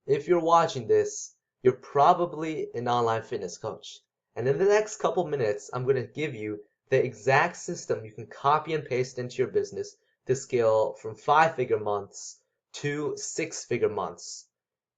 If you're watching this, you're probably an online fitness coach. And in the next couple minutes, I'm going to give you the exact system you can copy and paste into your business to scale from 5-figure months to 6-figure months.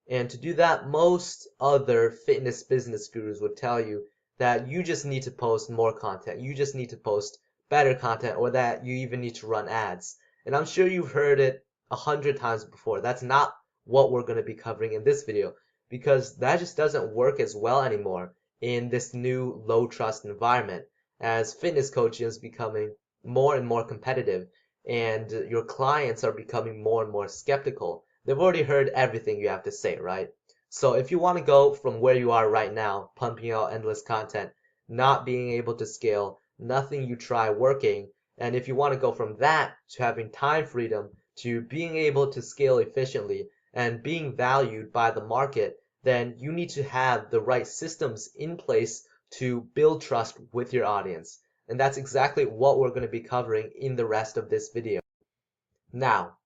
And to do that, most other fitness business gurus would tell you that you just need to post more content. You just need to post better content, or that you even need to run ads. And I'm sure you've heard it 100 times before. That's not what we're going to be covering in this video, because that just doesn't work as well anymore in this new low trust environment, as fitness coaching is becoming more and more competitive, and your clients are becoming more and more skeptical. They've already heard everything you have to say, right? So if you want to go from where you are right now, pumping out endless content, not being able to scale, nothing you try working, and if you want to go from that to having time freedom to being able to scale efficiently and being valued by the market, then you need to have the right systems in place to build trust with your audience. And that's exactly what we're going to be covering in the rest of this video. Now,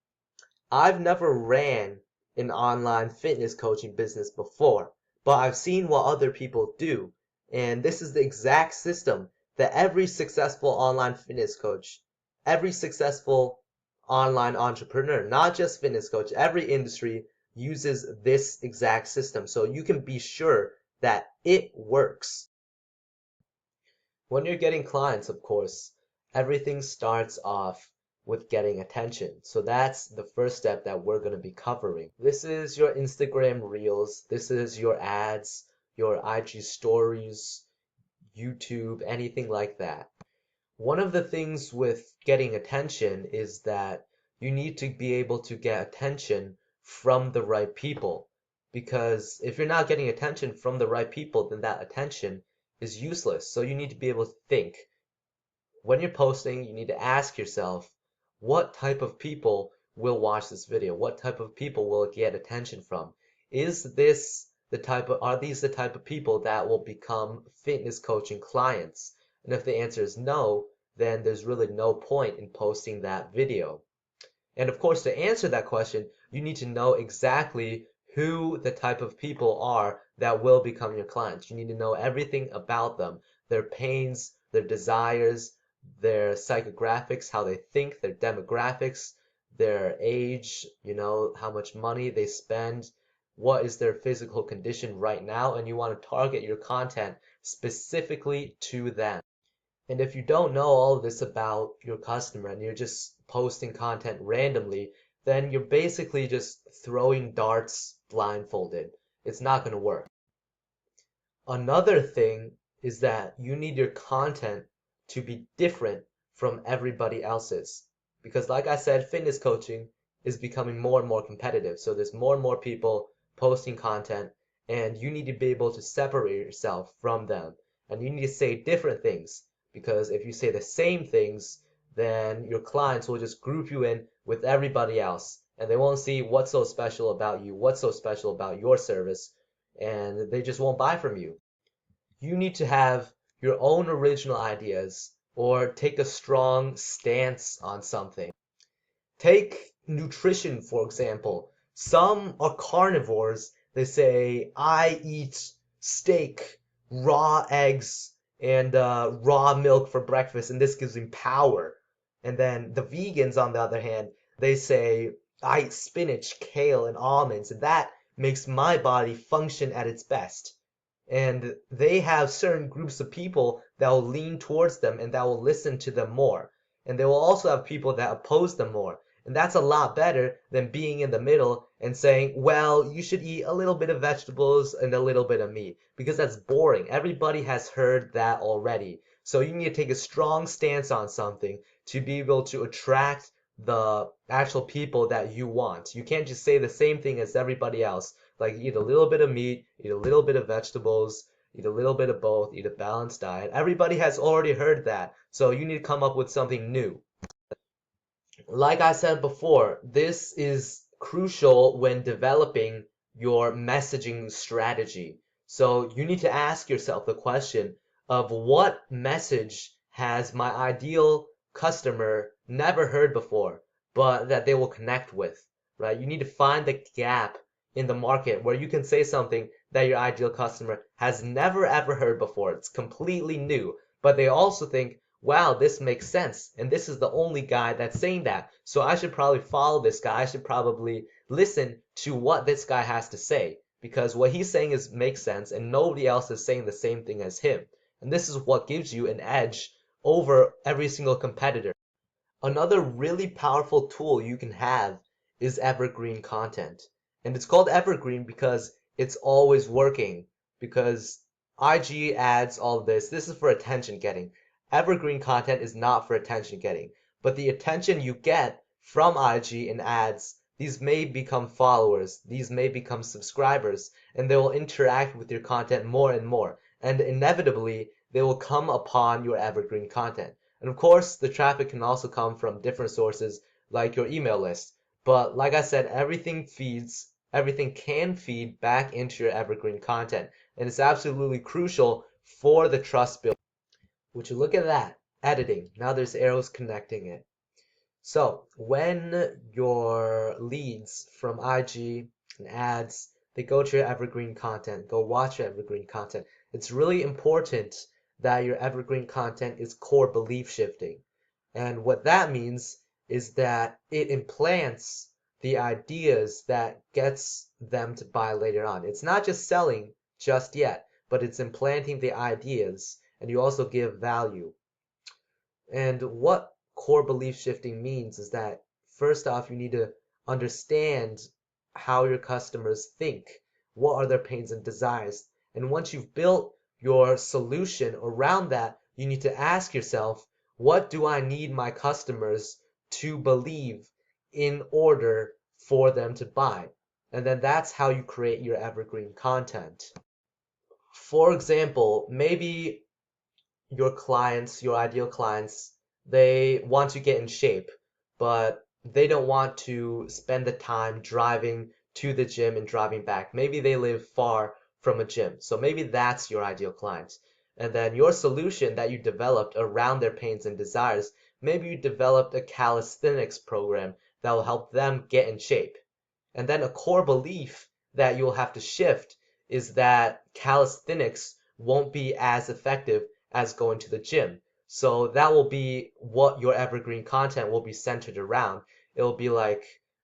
I've never ran an online fitness coaching business before, but I've seen what other people do. And this is the exact system that every successful online fitness coach, every successful online entrepreneur, not just fitness coach, every industry uses this exact system. So you can be sure that it works. When you're getting clients, of course, everything starts off with getting attention. So that's the first step that we're going to be covering. This is your Instagram Reels. This is your ads, your IG stories, YouTube, anything like that. One of the things with getting attention is that you need to be able to get attention from the right people. Because if you're not getting attention from the right people, then that attention is useless. So you need to be able to think. When you're posting, you need to ask yourself, what type of people will watch this video? What type of people will it get attention from? Are these the type of people that will become fitness coaching clients? And if the answer is no, then there's really no point in posting that video. And of course, to answer that question, you need to know exactly who the type of people are that will become your clients. You need to know everything about them, their pains, their desires, their psychographics, how they think, their demographics, their age, how much money they spend, what is their physical condition right now, and you want to target your content specifically to them. And if you don't know all of this about your customer and you're just posting content randomly, then you're basically just throwing darts blindfolded. It's not going to work. Another thing is that you need your content to be different from everybody else's. Because like I said, fitness coaching is becoming more and more competitive. So there's more and more people posting content, and you need to be able to separate yourself from them. And you need to say different things, because if you say the same things, then your clients will just group you in with everybody else, and they won't see what's so special about you, what's so special about your service, and they just won't buy from you. You need to have your own original ideas or take a strong stance on something. Take nutrition, for example. Some are carnivores. They say, I eat steak, raw eggs, and raw milk for breakfast, and this gives me power. And then the vegans, on the other hand, they say, I eat spinach, kale, and almonds, and that makes my body function at its best. And they have certain groups of people that will lean towards them and that will listen to them more. And they will also have people that oppose them more. And that's a lot better than being in the middle and saying, well, you should eat a little bit of vegetables and a little bit of meat, because that's boring. Everybody has heard that already. So you need to take a strong stance on something to be able to attract the actual people that you want. You can't just say the same thing as everybody else, like eat a little bit of meat, eat a little bit of vegetables, eat a little bit of both, eat a balanced diet. Everybody has already heard that, so you need to come up with something new. Like I said before, this is crucial when developing your messaging strategy. So you need to ask yourself the question of, what message has my ideal customer never heard before, but that they will connect with, right? You need to find the gap in the market where you can say something that your ideal customer has never ever heard before. It's completely new, but they also think, wow, this makes sense, and this is the only guy that's saying that, so I should probably follow this guy. I should probably listen to what this guy has to say, because what he's saying is makes sense, and nobody else is saying the same thing as him. And this is what gives you an edge over every single competitor. Another really powerful tool you can have is evergreen content. And it's called evergreen because it's always working. Because IG ads, all of this is for attention getting. Evergreen content is not for attention getting. But the attention you get from IG and ads, these may become followers, these may become subscribers, and they will interact with your content more and more. And inevitably, they will come upon your evergreen content. And of course, the traffic can also come from different sources like your email list. But like I said, everything can feed back into your evergreen content. And it's absolutely crucial for the trust building. Would you look at that? Editing. Now there's arrows connecting it. So when your leads from IG and ads, they go to your evergreen content, go watch your evergreen content, it's really important that your evergreen content is core belief shifting. And what that means is that it implants the ideas that gets them to buy later on. It's not just selling just yet, but it's implanting the ideas, and you also give value. And what core belief shifting means is that first off, you need to understand how your customers think. What are their pains and desires? And once you've built your solution around that, you need to ask yourself, what do I need my customers to believe in order for them to buy? And then that's how you create your evergreen content. For example, maybe your clients, your ideal clients, they want to get in shape, but they don't want to spend the time driving to the gym and driving back. Maybe they live far from a gym. So maybe that's your ideal client. And then your solution that you developed around their pains and desires, maybe you developed a calisthenics program that will help them get in shape. And then a core belief that you'll have to shift is that calisthenics won't be as effective as going to the gym. So that will be what your evergreen content will be centered around. It will be like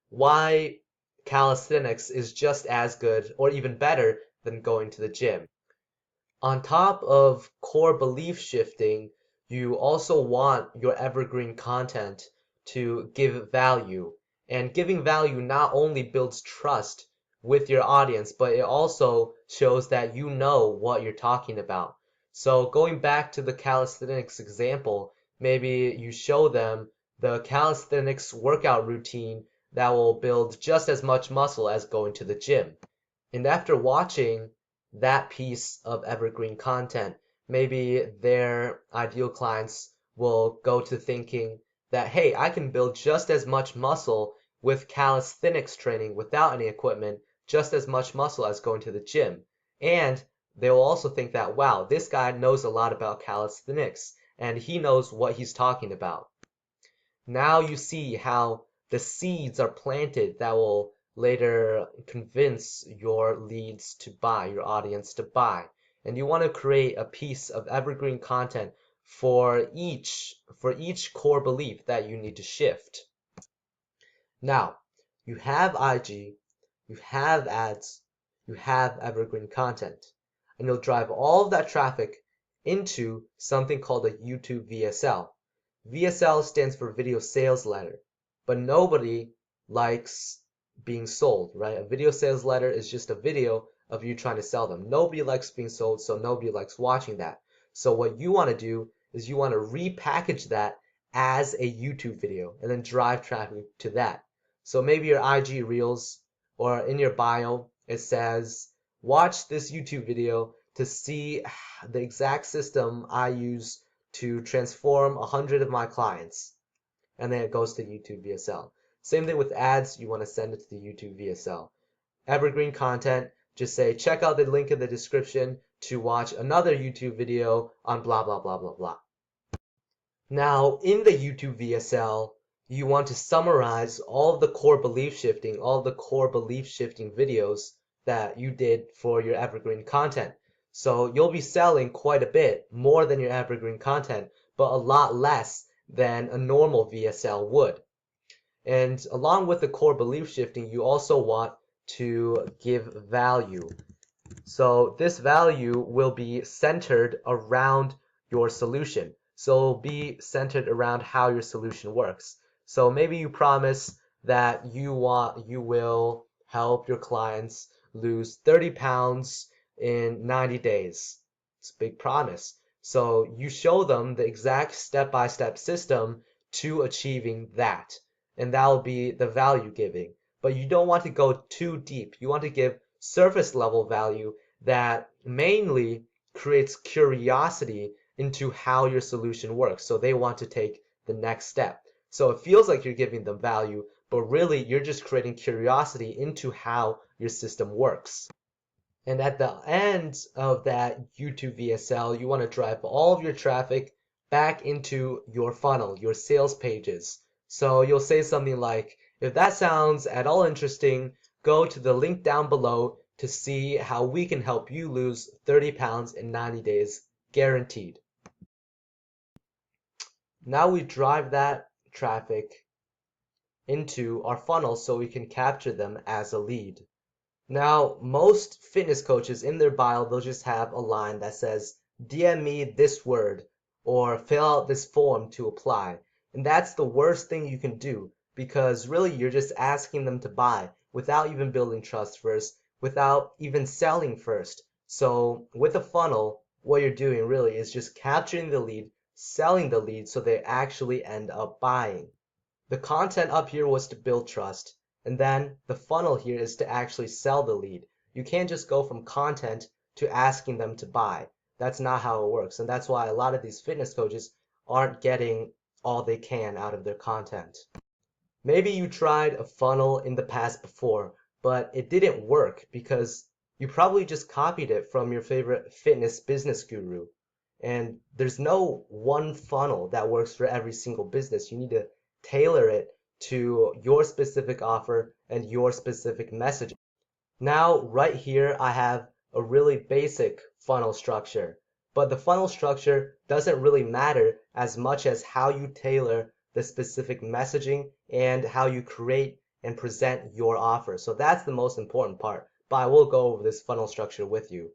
why calisthenics is just as good or even better than going to the gym. On top of core belief shifting, you also want your evergreen content to give value. And giving value not only builds trust with your audience, but it also shows that you know what you're talking about. So going back to the calisthenics example, maybe you show them the calisthenics workout routine that will build just as much muscle as going to the gym. And after watching that piece of evergreen content, maybe their ideal clients will go to thinking that, hey, I can build just as much muscle with calisthenics training without any equipment, just as much muscle as going to the gym. And they will also think that, wow, this guy knows a lot about calisthenics and he knows what he's talking about. Now you see how the seeds are planted that will later convince your leads to buy, your audience to buy. And you want to create a piece of evergreen content for each core belief that you need to shift. Now, you have IG, you have ads, you have evergreen content, and you'll drive all of that traffic into something called a YouTube VSL. VSL stands for Video Sales Letter, but nobody likes being sold, right? A video sales letter is just a video of you trying to sell them. Nobody likes being sold, so nobody likes watching that. So what you want to do is you want to repackage that as a YouTube video and then drive traffic to that. So maybe your IG Reels or in your bio, it says, watch this YouTube video to see the exact system I use to transform 100 of my clients. And then it goes to YouTube VSL. Same thing with ads, you want to send it to the YouTube VSL. Evergreen content, just say, check out the link in the description to watch another YouTube video on blah, blah, blah, blah, blah. Now, in the YouTube VSL, you want to summarize all of the core belief shifting, all of the core belief shifting videos that you did for your evergreen content. So you'll be selling quite a bit more than your evergreen content, but a lot less than a normal VSL would. And along with the core belief shifting, you also want to give value. So this value will be centered around your solution. So it'll be centered around how your solution works. So maybe you promise that you will help your clients lose 30 pounds in 90 days. It's a big promise. So you show them the exact step-by-step system to achieving that. And that will be the value giving. But you don't want to go too deep. You want to give surface level value that mainly creates curiosity into how your solution works. So they want to take the next step. So it feels like you're giving them value, but really you're just creating curiosity into how your system works. And at the end of that YouTube VSL, you want to drive all of your traffic back into your funnel, your sales pages. So you'll say something like, if that sounds at all interesting, go to the link down below to see how we can help you lose 30 pounds in 90 days, guaranteed. Now we drive that traffic into our funnel so we can capture them as a lead. Now, most fitness coaches in their bio, they'll just have a line that says, DM me this word, or fill out this form to apply. And that's the worst thing you can do, because really you're just asking them to buy without even building trust first, without even selling first. So with a funnel, what you're doing really is just capturing the lead, selling the lead so they actually end up buying. The content up here was to build trust, and then the funnel here is to actually sell the lead. You can't just go from content to asking them to buy. That's not how it works, and that's why a lot of these fitness coaches aren't getting all they can out of their content. Maybe you tried a funnel in the past before, but it didn't work because you probably just copied it from your favorite fitness business guru. And there's no one funnel that works for every single business. You need to tailor it to your specific offer and your specific messaging. Now, right here, I have a really basic funnel structure, but the funnel structure doesn't really matter as much as how you tailor the specific messaging and how you create and present your offer. So that's the most important part, but I will go over this funnel structure with you.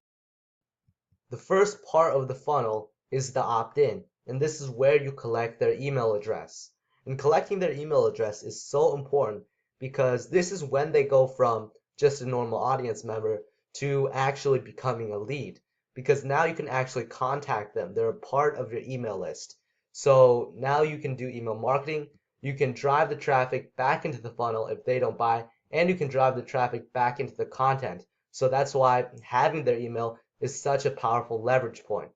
The first part of the funnel is the opt-in, and this is where you collect their email address. And collecting their email address is so important because this is when they go from just a normal audience member to actually becoming a lead. Because now you can actually contact them. They're a part of your email list. So now you can do email marketing. You can drive the traffic back into the funnel if they don't buy, and you can drive the traffic back into the content. So that's why having their email is such a powerful leverage point.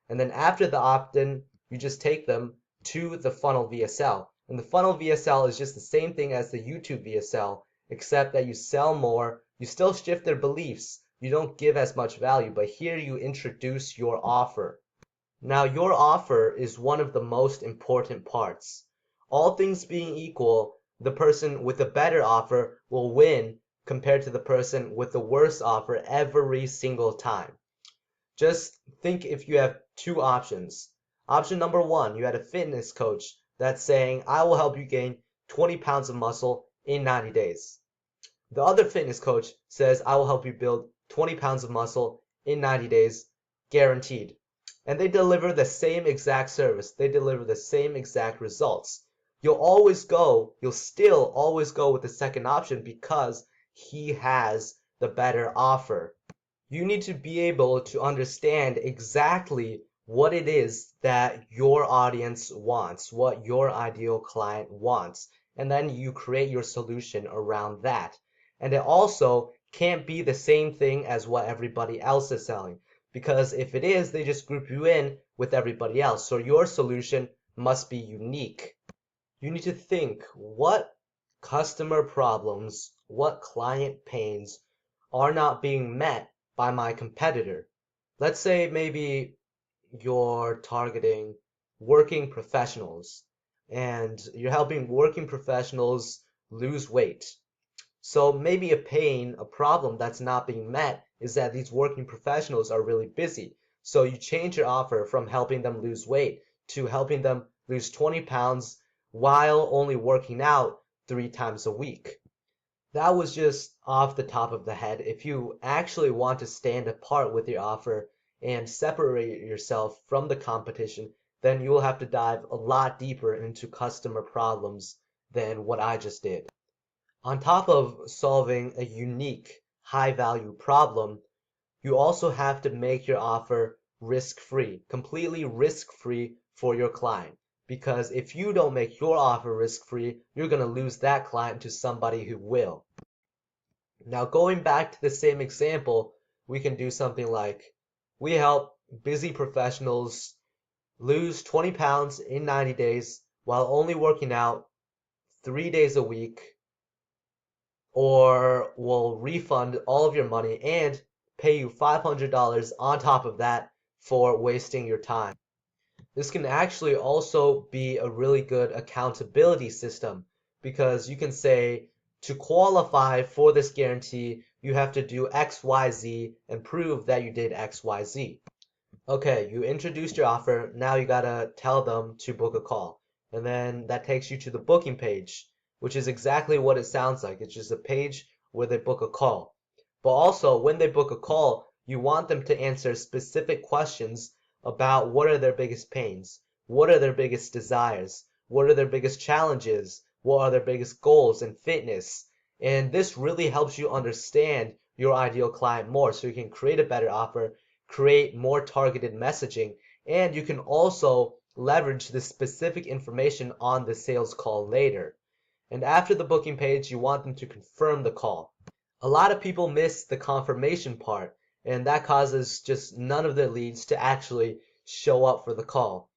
And then after the opt-in, you just take them to the funnel VSL. And the funnel VSL is just the same thing as the YouTube VSL, except that you sell more, you still shift their beliefs, you don't give as much value, but here you introduce your offer. Now your offer is one of the most important parts. All things being equal, the person with the better offer will win compared to the person with the worse offer every single time. Just think if you have two options. Option number one, you had a fitness coach that's saying, I will help you gain 20 pounds of muscle in 90 days. The other fitness coach says, I will help you build 20 pounds of muscle in 90 days, guaranteed. And they deliver the same exact service. They deliver the same exact results. You'll still always go with the second option because he has the better offer. You need to be able to understand exactly what it is that your audience wants, what your ideal client wants, and then you create your solution around that. And it also can't be the same thing as what everybody else is selling, because if it is, they just group you in with everybody else. So your solution must be unique. You need to think what customer problems, what client pains are not being met by my competitor. Let's say maybe you're targeting working professionals. and you're helping working professionals lose weight. So maybe a problem that's not being met is that these working professionals are really busy. So you change your offer from helping them lose weight to helping them lose 20 pounds while only working out 3 times a week. That was just off the top of the head. If you actually want to stand apart with your offer and separate yourself from the competition, then you will have to dive a lot deeper into customer problems than what I just did. On top of solving a unique high value problem, you also have to make your offer risk-free, completely risk-free for your client. Because if you don't make your offer risk-free, you're going to lose that client to somebody who will. Now, going back to the same example, we can do something like we help busy professionals lose 20 pounds in 90 days while only working out 3 days a week, or we'll refund all of your money and pay you $500 on top of that for wasting your time. This can actually also be a really good accountability system because you can say, to qualify for this guarantee, you have to do XYZ and prove that you did XYZ. Okay, you introduced your offer, now you gotta tell them to book a call. And then that takes you to the booking page, which is exactly what it sounds like. It's just a page where they book a call. But also, when they book a call, you want them to answer specific questions about what are their biggest pains, what are their biggest desires, what are their biggest challenges, what are their biggest goals in fitness. And this really helps you understand your ideal client more so you can create a better offer, create more targeted messaging, and you can also leverage the specific information on the sales call later. And after the booking page, you want them to confirm the call. A lot of people miss the confirmation part, and that causes just none of their leads to actually show up for the call.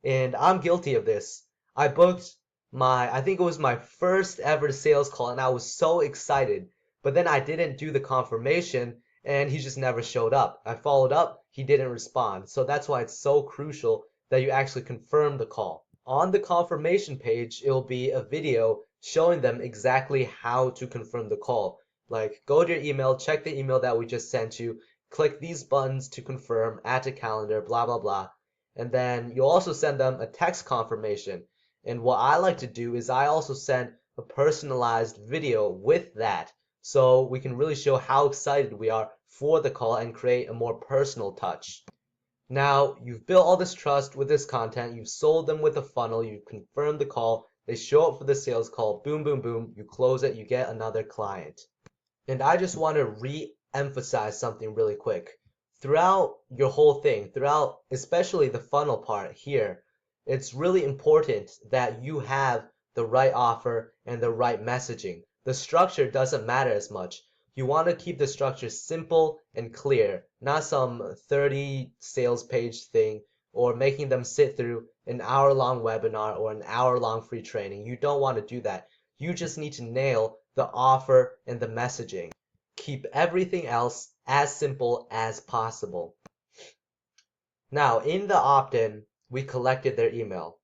And I'm guilty of this. I booked I think it was my first ever sales call, and I was so excited. But then I didn't do the confirmation, and he just never showed up. I followed up, he didn't respond. So that's why it's so crucial that you actually confirm the call. On the confirmation page, it will be a video showing them exactly how to confirm the call. Like, go to your email, check the email that we just sent you, click these buttons to confirm, add to calendar, blah, blah, blah. And then you'll also send them a text confirmation. And what I like to do is I also send a personalized video with that, so we can really show how excited we are for the call and create a more personal touch. Now, you've built all this trust with this content, you've sold them with a funnel, you've confirmed the call, they show up for the sales call, boom, boom, boom, you close it, you get another client. And I just want to re-emphasize something really quick. Throughout your whole thing, throughout especially the funnel part here, it's really important that you have the right offer and the right messaging. The structure doesn't matter as much. You want to keep the structure simple and clear, not some 30 sales page thing or making them sit through an hour-long webinar or an hour-long free training. You don't want to do that. You just need to nail the offer and the messaging. Keep everything else as simple as possible. Now, in the opt-in, we collected their email.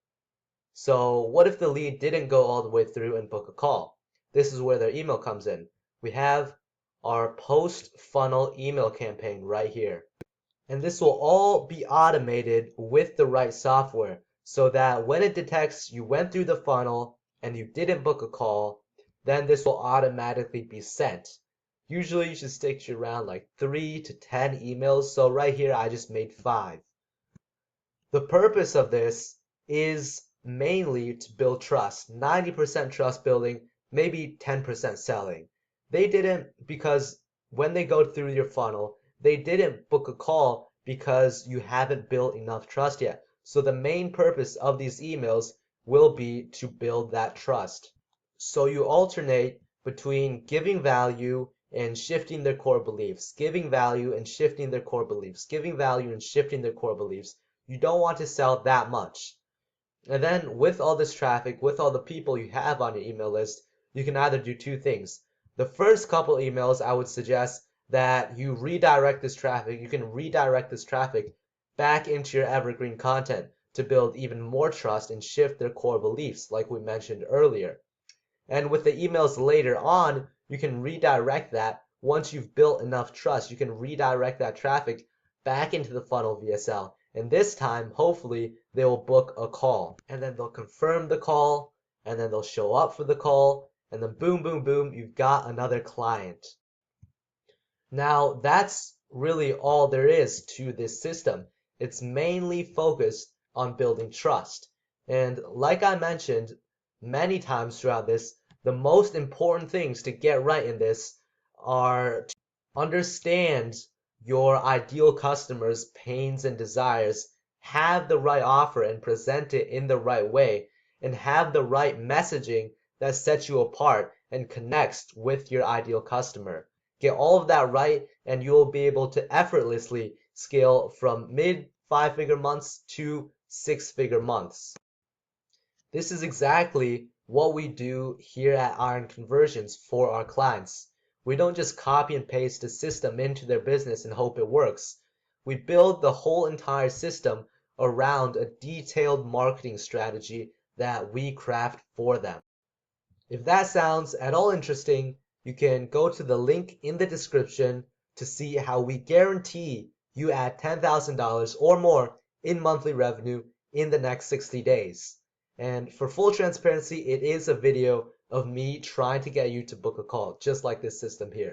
So what if the lead didn't go all the way through and book a call? This is where their email comes in. We have our post-funnel email campaign right here. And this will all be automated with the right software so that when it detects you went through the funnel and you didn't book a call, then this will automatically be sent. Usually you should stick to around like 3 to 10 emails, so right here I just made 5. The purpose of this is mainly to build trust. 90% trust building, maybe 10% selling. They didn't because when they go through your funnel, they didn't book a call because you haven't built enough trust yet. So the main purpose of these emails will be to build that trust. So you alternate between giving value and shifting their core beliefs, giving value and shifting their core beliefs, giving value and shifting their core beliefs. You don't want to sell that much. And then with all this traffic, with all the people you have on your email list, you can either do two things. The first couple emails, I would suggest that you redirect this traffic. You can redirect this traffic back into your evergreen content. to build even more trust and shift their core beliefs, like we mentioned earlier. And with the emails later on, you can redirect that. Once you've built enough trust, you can redirect that traffic back into the funnel VSL. And this time, hopefully, they will book a call. And then they'll confirm the call, and then they'll show up for the call, and then boom, boom, boom, you've got another client. Now, that's really all there is to this system. It's mainly focused on building trust. And like I mentioned many times throughout this, the most important things to get right in this are to understand your ideal customer's pains and desires, have the right offer and present it in the right way, and have the right messaging that sets you apart and connects with your ideal customer. Get all of that right, and you'll be able to effortlessly scale from mid 5-figure months to 6-figure months. This is exactly what we do here at Iron Conversions for our clients. We don't just copy and paste a system into their business and hope it works. We build the whole entire system around a detailed marketing strategy that we craft for them. If that sounds at all interesting, you can go to the link in the description to see how we guarantee you add $10,000 or more in monthly revenue in the next 60 days. And for full transparency, it is a video of me trying to get you to book a call, just like this system here.